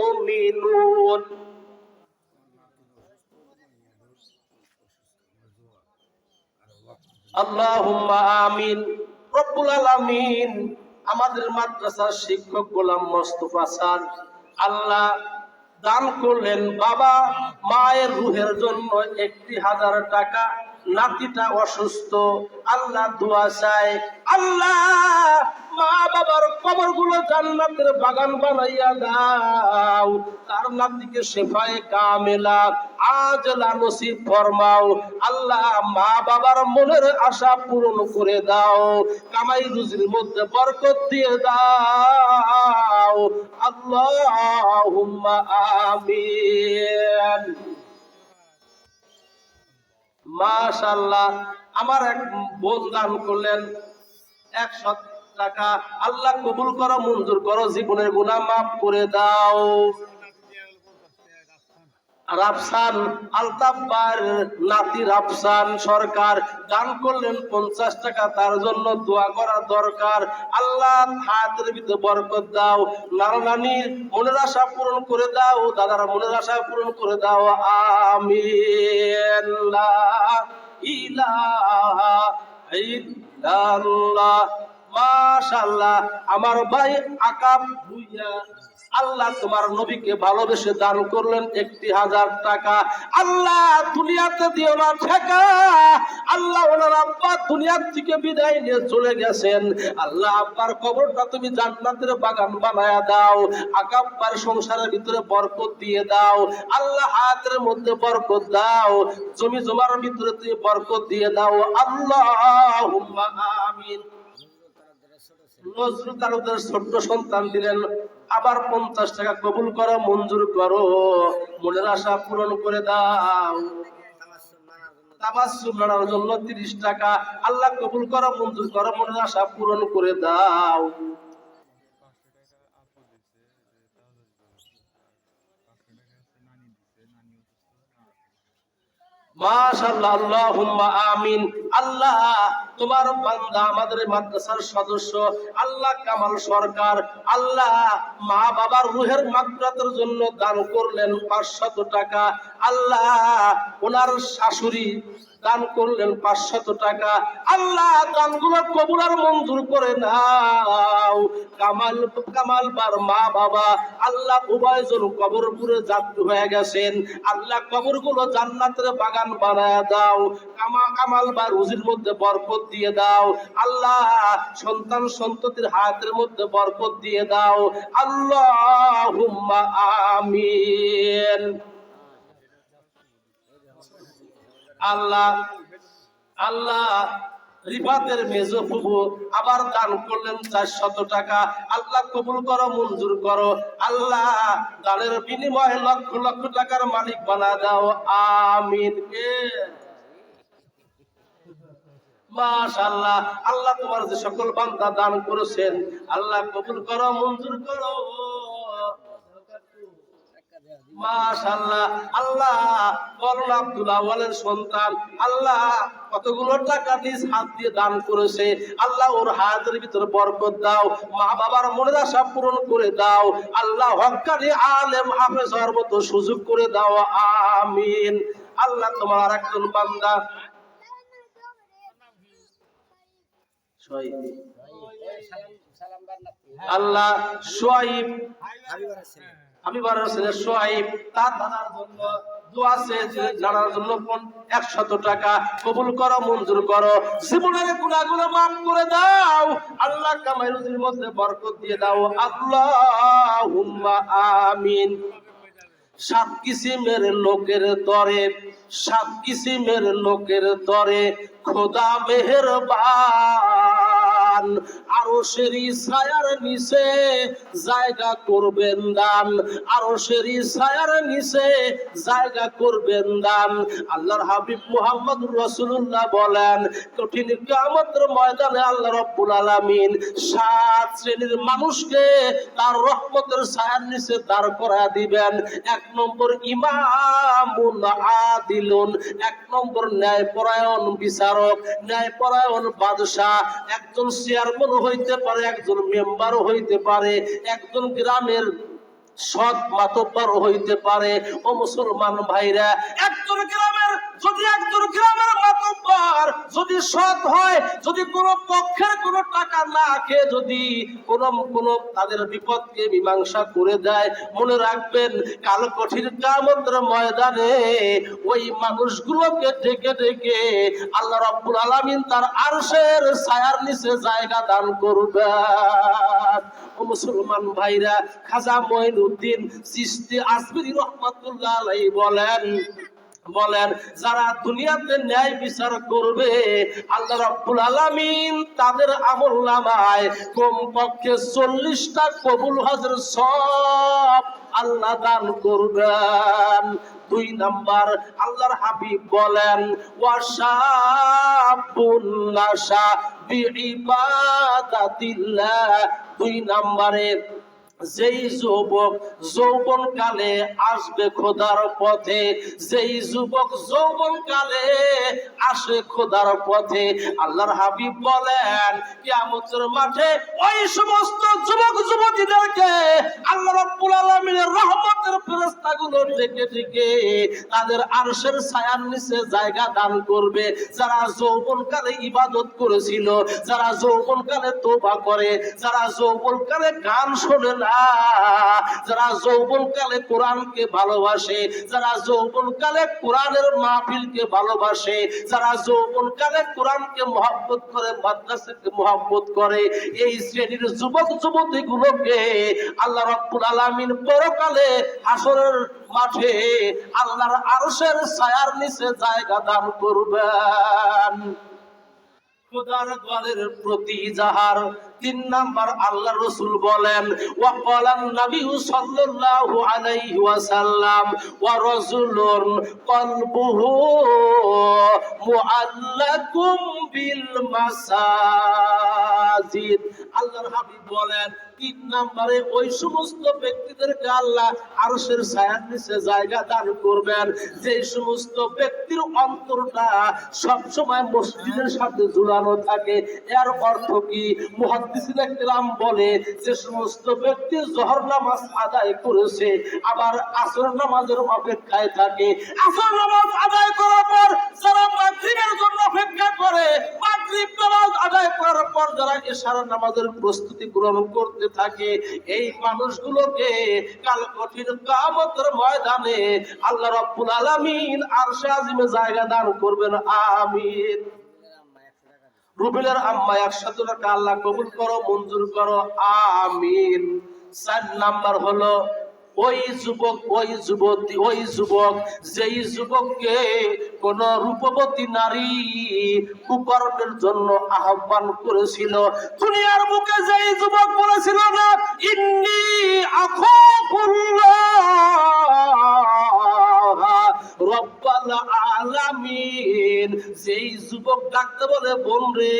মুমিনুন। আল্লাহুম্মা আমিন। রব্বুল আলামিন আমাদের মাদ্রাসার শিক্ষক গোলাম মোস্তফা স্যার আল্লাহ দান করলেন বাবা মায়ের রুহের জন্য 1000 টাকা। নাতিটা অসুস্থ, আল্লাহ দোয়া চায় আল্লাহ মা বাবার কবরগুলো জান্নাতের বাগান বানাইয়া দাও, তার নাতিকে শেফায়ে কামেলা আজলা নসিব ফরমাও। আল্লাহ মা বাবার মনের আশা পূরণ করে দাও, কামাই রুজির মধ্যে বরকত দিয়ে দাও। আল্লাহুম্মা আমিন। মাশাআল্লাহ, আমার এক বোন দান করলেন 100 টাকা। আল্লাহ কবুল করো, মঞ্জুর করো, জীবনের গুনাহ মাফ করে দাও। রাফসান আলতাফার নাতি রাফসান সরকার দান করলেন 50 টাকা, তার জন্য দোয়া করা দরকার। আল্লাহ হায়াতের ভিতরে বরকত দাও, নানা নানির মনের আশা পূরণ করে দাও, দাদার মনের আশা পূরণ করে দাও। আমিন। লা ইলাহা ইল্লাল্লাহ। মাশাআল্লাহ, আমার ভাই আকাব ভুইয়া আল্লাহ তোমার নবীকে ভালোবেসে দান করলেন 1000 টাকা। আল্লাহ দুনিয়াতে দিও না ঠেকা, আল্লাহ ওনার আব্বা দুনিয়ার থেকে বিদায় নিয়ে চলে গেছেন। আল্লাহ আব্বার কবরটা তুমি জান্নাতের বাগান বানায়া দাও, আকাব্বার সংসারের ভিতরে বরকত দিয়ে দাও। আল্লাহ হায়াতের মধ্যে বরকত দাও, জমি জমার ভিতরে তুমি বরকত দিয়ে দাও। আল্লাহুম্মা আমিন। নজরুল তালুকদার ছোট্ট সন্তান দিলেন, আবার 50 টাকা কবুল করো, মঞ্জুর করো, মনের আশা পূরণ করে দাও। তাবাসসুম নানার জন্য 30 টাকা। আল্লাহ কবুল করো, মঞ্জুর করো, মনের আশা পূরণ করে দাও। মাশাআল্লাহ, আল্লাহুম্মা আমিন। আল্লাহ তোমার বান্দা আমাদের মাদ্রাসার সদস্য আল্লাহ কামাল সরকার আল্লাহ মা বাবার রুহের মাগফিরাতের জন্য দান করলেন 500 টাকা। আল্লাহ ওনার শাশুড়ি দান করলেন 500 টাকা। আল্লাহ দানগুলো কবুল আর মঞ্জুর করে নাও। কামাল বার মা বাবা আল্লাহ উভয়জন কবরপুরে যাত্রী হয়ে গেছেন। আল্লাহ কবরগুলো জান্নাতের বাগান বানায়া দাও। কামাল বার রুজির মধ্যে বরকত দিয়ে দাও। আল্লাহ সন্তান সন্ততির হায়াতের মধ্যে বরকত দিয়ে দাও। আল্লাহুম্মা আমিন। আল্লাহ রিফাতের মেজো ফুবু আবার দান করলেন 400 টাকা। আল্লাহ কবুল করো, মঞ্জুর করো। আল্লাহ দানের বিনিময়ে লক্ষ লক্ষ টাকার মালিক বানা দাও। আমিন। মাশাআল্লাহ, আল্লাহ তোমার যে সকল বান্দা দান করেছেন আল্লাহ কবুল করো, মঞ্জুর করো। মাশাআল্লাহ, আল্লাহ করুন আব্দুল আওয়ালের সন্তান আল্লাহ কতগুলো টাকা নিজ হাত দিয়ে দান করেছে। আল্লাহ ওর হায়াতের ভিতরে বরকত দাও, মা বাবার মনের আশা পূরণ করে দাও। আল্লাহ হক্কানি আলেম হাফেজ হওয়ার মতো সুযোগ করে দাও। আমিন। আল্লাহ তোমার আরেকজন বান্দা আল্লাহ সোয়াইব হাবিবার ছেলে সোয়াইব তার দাদার জন্য দোয়া চেয়েছে, জানার জন্য 100 টাকা কবুল করো, মঞ্জুর করো, জীবনের গুনাহগুলো মাফ করে দাও। আল্লাহ কামাই রুজির মধ্যে বরকত দিয়ে দাও। আল্লাহুম্মা আমিন। 7 কিসিমের লোকের তরে, 7 কিসিমের লোকের তরে খোদা মেহেরবান, আরশের ছায়ার নিচে জায়গা করবেন দান, আরশের ছায়ার নিচে জায়গা করবেন দান। আল্লাহর হাবিব মুহাম্মদুর রাসূলুল্লাহ বলেন, কঠিন কিয়ামতের ময়দানে আল্লাহ রাব্বুল আলামিন 7 শ্রেণীর মানুষকে তার রহমতের ছায়ার নিচে দাঁড় করায় দিবেন। 1 নম্বর ইমামুন আদিলুন, 1 নম্বর ন্যায়পরায়ণ বিচারক, ন্যায়পরায়ণ বাদশা। একজন চেয়ারম্যান হইতে পারে, একজন মেম্বারও হইতে পারে, একজন গ্রামের সৎ মাতব্বর হইতে পারে। ও মুসলমান ভাইরা, একজন গ্রামের মাতব্বর যদি সৎ হয়, যদি কোনো পক্ষের কোনো টাকা না খেয়ে যদি কোনো তাদের বিপদকে মীমাংসা করে দেয়, মনে রাখবেন কাল কঠিন কিয়ামতের ময়দানে ওই মানুষগুলোকে ডেকে ডেকে আল্লাহ রাব্বুল আলামিন তার আরশের ছায়ার নিচে জায়গা দান করবেন। ও মুসলমান ভাইরা, খাজা মঈনুদ্দিন চিশতি আজমিরী রাহমাতুল্লাহ আলাইহি বলেন যারা দুনিয়াতে ন্যায় বিচার করবে, আল্লাহ রাব্বুল আলামিন তাদের আমলনামায় কমপক্ষে 40টা কবুল হজের সওয়াব আল্লাহ দান করবেন। 2 নাম্বার, আল্লাহর হাবিব বলেন ওয়াশাবুন নাশা বিইবাদাতিল্লাহ। 2 নম্বরে, যেই যুবক যৌবন কালে আসবে খোদার পথে, যেই যুবক যৌবন কালে আসে খোদার পথে, আল্লাহর হাবিব বলেন কিয়ামতের মাঠে ওই সমস্ত যুবক যুবতীদেরকে আল্লাহ রাব্বুল আলামিনের রহমতের ফেরেশতাগুলো ডেকে ডেকে তাদের আরশের ছায়ার নিচে জায়গা দান করবে। যারা যৌবন কালে ইবাদত করেছিল, যারা যৌবন কালে তওবা করে, যারা যৌবন কালে গান শোনে না, যারা যৌবন কালে কোরআনকে ভালোবাসে, যারা যৌবন কালে কোরআনের মাহফিলকে ভালোবাসে, যারা যৌবন কালে কোরআনকে মহব্বত করে, মাদ্রাসাকে মহব্বত করে, এই শ্রেণীর যুবক যুবতী গুলোকে আল্লাহ রাব্বুল আলামিন পরকালে হাসরের মাঠে আল্লাহর আরশের ছায়ার নিচে জায়গা দান করবেন। খোদার ঘরের প্রতি যাহার। 3 নাম্বার, আল্লাহ রাসূল বলেন ওয়াকালান নবী সাল্লাল্লাহু আলাইহি ওয়াসাল্লাম ওয়া রাজুলুন কলবুহু মুআল্লাকুম বিল মাসাজিদ। আল্লাহর হাবিব বলেন 3 নম্বরে ওই সমস্ত ব্যক্তিদেরকে আল্লাহ আরশের ছায়ার নিচে জায়গা দান করবেন যে সমস্ত ব্যক্তির অন্তরটা সব সময় মসজিদের সাথে ঝুলানো থাকে। এর অর্থ কি? মুহাদ্দিসিনে কেরাম বলে যে সমস্ত ব্যক্তি যোহর নামাজ আদায় করেছে আবার আসর নামাজের অপেক্ষায় থাকে, আসর নামাজ আদায় করার পর যারা মাগরিবের জন্য অপেক্ষা করে, মাগরিব নামাজ আদায় করার পর যারা ইশার নামাজের প্রস্তুতি গ্রহণ করতে থাকে, এই মানুষগুলোকে কাল কঠিন কিয়ামতের ময়দানে আল্লাহ রাব্বুল আলামিন আরশে আজিমে জায়গা দান করবেন। আমিন। রুবেলের আম্মা 100 টাকা আল্লাহ কবুল করো, মঞ্জুর করো, আমিন। 4 নাম্বার হলো ওই যুবক যেই যুবককে কোন রূপবতী নারী কুকর্মের জন্য আহ্বান করেছিল, দুনিয়ার বুকে যেই যুবক বলেছিল না ইন্নী আখাফুল্লাহ রব্বাল আলামিন, যেই যুবক ডাকতে বলে বোন রে,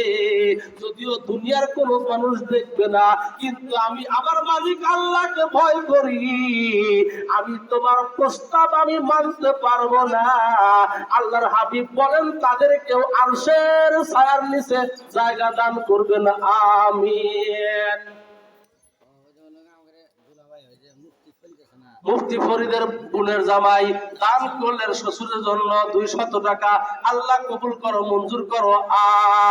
যদিও দুনিয়ার কোন মানুষ দেখবে না কিন্তু আমি আমার মালিক আল্লাহকে ভয় করি, আমি তোমার প্রস্তাব আমি মানতে পারবো না। আল্লাহর হাবিব বলেন তাদেরকেও আরশের ছায়ার নিচে জায়গা দান করবেন। আমিন। মুফতি ফরিদের বোনের জামাই দান করলেন শ্বশুরের জন্য 200 টাকা, আল্লাহ কবুল করো, মঞ্জুর করো,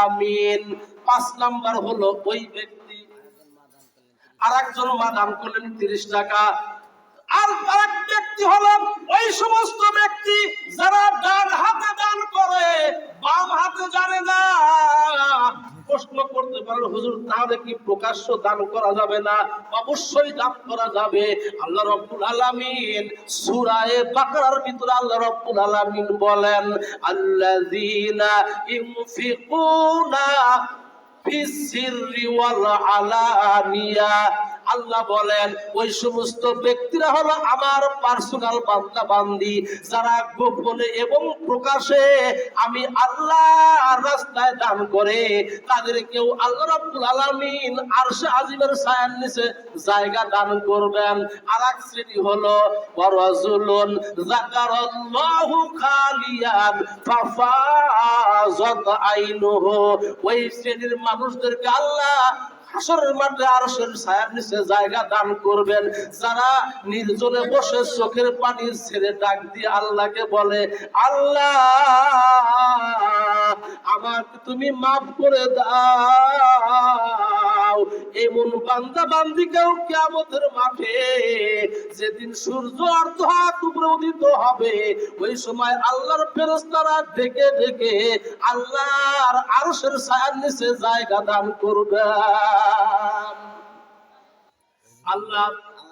আমিন। 5 নাম্বার হলো ওই ব্যক্তি আরেকজন মা দান করলেন 30 টাকা। আর আরেক ব্যক্তি হলো ওই সমস্ত ব্যক্তি যারা ডান হাতে দান করে বাম হাতে জানে না। প্রশ্ন করতে পারেন হুজুর তাহলে কি প্রকাশ্য দান করা যাবে না? অবশ্যই দান করা যাবে। আল্লাহ রাব্বুল আলামিন সূরা বাকারার ভিতরে আল্লাহ রাব্বুল আলামিন বলেন আল্লাযীনা ইউনফিকুনা ফিস-সিররি ওয়াল আলানিয়া। আল্লাহ বলেন ওই সমস্ত ব্যক্তিরা হলো আমার পার্সোনাল বান্দা বান্দি যারা গোপনে এবং প্রকাশে আমি আল্লাহর রাস্তায় দান করে, তাদেরকেও আল্লাহ রাব্বুল আলামিন আরশে আজিমের ছায়ার নিচে জায়গা দান করবেন। আরেক শ্রেণী হলো ওয়ারাজুলুন যাকারাল্লাহু খালিয়ান ফাফাযাত আইনুহু, ওই শ্রেণীর মানুষদেরকে আল্লাহ হাসরের মাঠে আরশের ছায়ার নিচে জায়গা দান করবেন। যারা নির্জনে বসে চোখের পানি ছেড়ে ডাক দিয়ে আল্লাহকে বলে, আল্লাহ আমাকে তুমি মাফ করে দাও, এমন বান্দা বান্দিকেও কিয়ামতের মাঠে যেদিন সূর্য অর্ধ হাত উপরে উদিত হবে, ওই সময় আল্লাহর ফেরেশতারা ডেকে ডেকে আল্লাহর আরশের ছায়ার নিচে জায়গা দান করবে। আল্লাহ